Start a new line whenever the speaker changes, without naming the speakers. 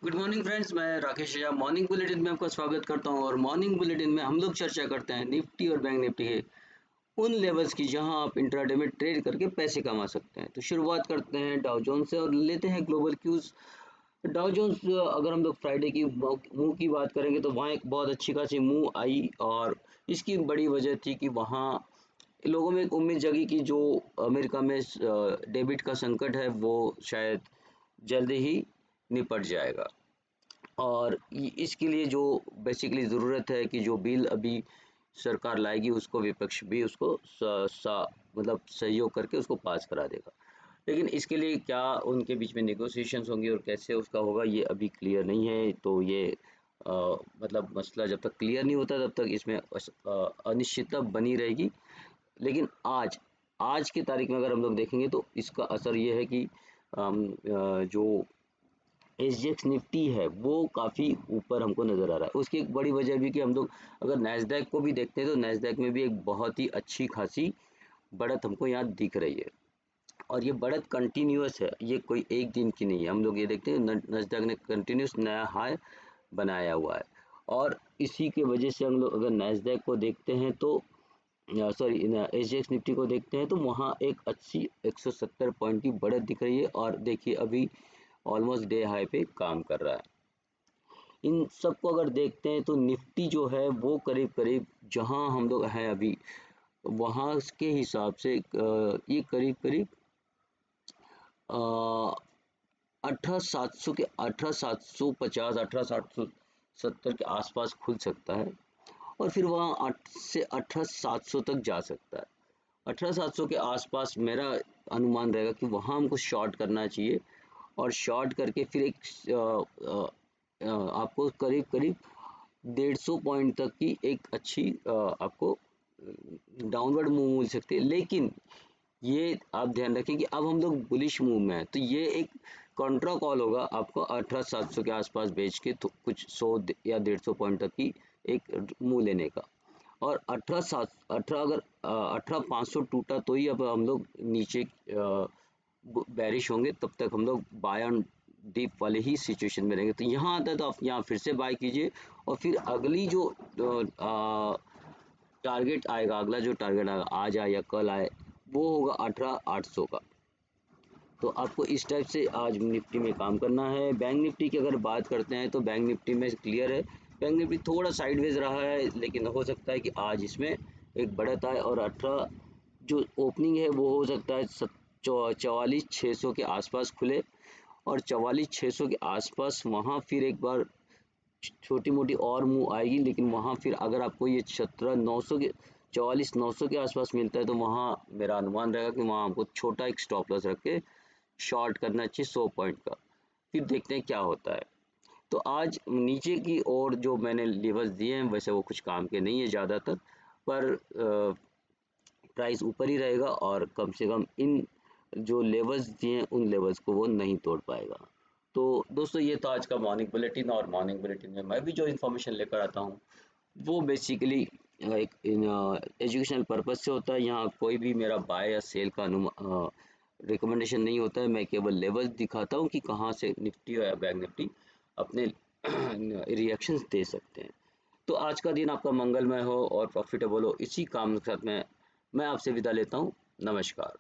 Good morning friends, मैं Rakesh Jha morning bulletin में आपका स्वागत करता हूं। और मॉर्निंग बुलेटिन में हम लोग चर्चा करते हैं निफ्टी और बैंक निफ्टी के उन लेवल्स की जहां आप इंट्राडे में ट्रेड करके पैसे कमा सकते हैं। तो शुरुआत करते हैं डाउ जोन्स से और लेते हैं ग्लोबल क्यूज। डाउ जोन्स, अगर हम लोग फ्राइडे की मूव की बात करेंगे तो वहाँ एक बहुत अच्छी खासी मूव आई और इसकी बड़ी वजह थी कि वहाँ लोगों में एक उम्मीद जगी कि जो अमेरिका में डेबिट का संकट है वो शायद जल्दी ही निपट जाएगा। और इसके लिए जो बेसिकली ज़रूरत है कि जो बिल अभी सरकार लाएगी उसको विपक्ष भी उसको मतलब सहयोग करके उसको पास करा देगा। लेकिन इसके लिए क्या उनके बीच में नेगोशिएशंस होंगी और कैसे उसका होगा ये अभी क्लियर नहीं है। तो ये मतलब मसला जब तक क्लियर नहीं होता तब तक इसमें अनिश्चितता बनी रहेगी। लेकिन आज की तारीख में अगर हम लोग देखेंगे तो इसका असर ये है कि जो एसजीएक्स निफ्टी है वो काफ़ी ऊपर हमको नज़र आ रहा है। उसकी एक बड़ी वजह भी कि हम लोग अगर नैस्डैक को भी देखते हैं तो नैस्डैक में भी एक बहुत ही अच्छी खासी बढ़त हमको यहाँ दिख रही है और ये बढ़त कंटिन्यूस है, ये कोई एक दिन की नहीं है। हम लोग ये देखते हैं नैस्डैक ने कंटिन्यूस नया हाई बनाया हुआ है और इसी के वजह से हम लोग अगर नैस्डैक को देखते हैं तो सॉरी एसजीएक्स निफ्टी को देखते हैं तो वहाँ एक अच्छी 170 पॉइंट की बढ़त दिख रही है और देखिए अभी ऑलमोस्ट डे हाई पे काम कर रहा है। इन सबको अगर देखते हैं तो निफ्टी जो है वो करीब करीब जहां हम लोग हैं अभी वहां के हिसाब से ये करीब करीब 18,700 के 18,750 18,770 के आसपास खुल सकता है और फिर वहाँ 8 से 18,700 तक जा सकता है। 18,700 के आसपास मेरा अनुमान रहेगा कि वहाँ हमको शॉर्ट करना चाहिए और शॉर्ट करके फिर एक आपको करीब करीब 150 पॉइंट तक की एक अच्छी आपको डाउनवर्ड मूव मिल सकती है। लेकिन ये आप ध्यान रखें कि अब हम लोग बुलिश मूव में हैं तो ये एक कॉन्ट्रा कॉल होगा आपको 18,700 के आसपास बेच के तो कुछ 100 या 150 पॉइंट तक की एक मूव लेने का। और 18 अगर 18,500 टूटा तो ही अब हम लोग नीचे बैरिश होंगे, तब तक हम लोग बाय ऑन डीप वाले ही सिचुएशन में रहेंगे। तो यहाँ आता है तो आप यहाँ फिर से बाय कीजिए और फिर अगली जो टारगेट आएगा, अगला जो टारगेट आएगा आज आए या कल आए वो होगा 18,800 का। तो आपको इस टाइप से आज निफ्टी में काम करना है। बैंक निफ्टी की अगर बात करते हैं तो बैंक निफ्टी में क्लियर है, बैंक निफ्टी थोड़ा साइडवेज रहा है लेकिन हो सकता है कि आज इसमें एक बढ़त आए और 18 जो ओपनिंग है वो हो सकता है 44,600 के आसपास खुले और 44,600 के आसपास वहाँ फिर एक बार छोटी मोटी और मूव आएगी। लेकिन वहाँ फिर अगर आपको ये 17,900 के 44,900 के आसपास मिलता है तो वहाँ मेरा अनुमान रहेगा कि वहाँ हमको छोटा एक स्टॉप लॉस रख के शॉर्ट करना चाहिए 100 पॉइंट का। फिर देखते हैं क्या होता है। तो आज नीचे की ओर जो मैंने लेवल्स दिए हैं वैसे वो कुछ काम के नहीं है ज़्यादातर, पर प्राइस ऊपर ही रहेगा और कम से कम इन जो लेवल्स दिए हैं उन लेवल्स को वो नहीं तोड़ पाएगा। तो दोस्तों ये तो आज का मॉर्निंग बुलेटिन और मॉर्निंग बुलेटिन में मैं भी जो इन्फॉर्मेशन लेकर आता हूँ वो बेसिकली एक एजुकेशनल पर्पज से होता है। यहाँ कोई भी मेरा बाय या सेल का रिकमेंडेशन नहीं होता है, मैं केवल लेवल दिखाता हूँ कि कहाँ से निफ्टी या बैंक निफ्टी अपने रिएक्शंस दे सकते हैं। तो आज का दिन आपका मंगलमय हो और प्रॉफिटेबल हो, इसी काम के साथ मैं आपसे विदा लेता हूँ। नमस्कार।